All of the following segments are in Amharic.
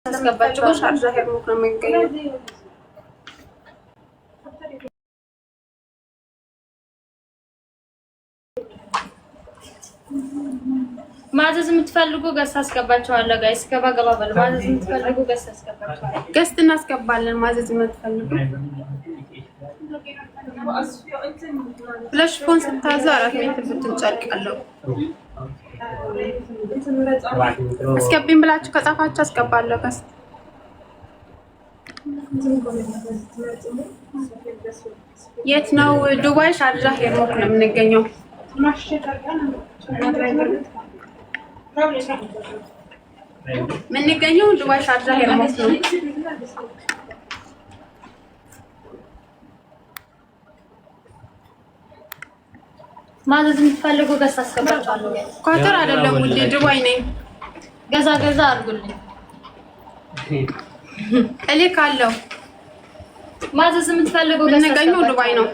አስገባቸው ሻርጃ ሄርሙክ ነው የሚገኘው። ማዘዝ የምትፈልጉ ገስ አስገባቸዋለሁ። ጋይስ ገባ ገባ በሉ። ማዘዝ የምትፈልጉ ገስ አስገባቸዋለሁ። ገስት እናስገባለን። ማዘዝ የምትፈልጉ ለሽፎን ስታዙ 4 ሜትር ብትን ጨርቅ አለው። አስገቢኝ ብላችሁ ከጻፋችሁ አስገባለሁ። ገስት የት ነው? ዱባይ ሻርጃ ሄርሙክ ነው የምንገኘው። የምንገኘው ዱባይ ሻርጃ ሄርሙክ ነው። ማዘዝ የምትፈልጉ ገስ አስገባቸዋለሁ። ኳተር አይደለም ውዴ ዱባይ ነኝ። ገዛ ገዛ አድርጉልኝ። እልካለሁ። ማዘዝ የምትፈልጉ ገስ የምንገኘው ዱባይ ነው።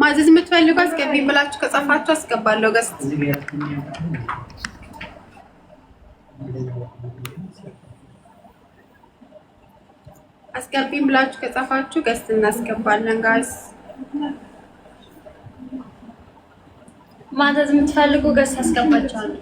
ማዘዝ የምትፈልጉ አስገቢኝ ብላችሁ ከጻፋችሁ አስገባለሁ። ገስት አስገቢኝ ብላችሁ ከጻፋችሁ ገስት እናስገባለን። ጋይስ ማዘዝ የምትፈልጉ ገስ አስገባቸዋለሁ።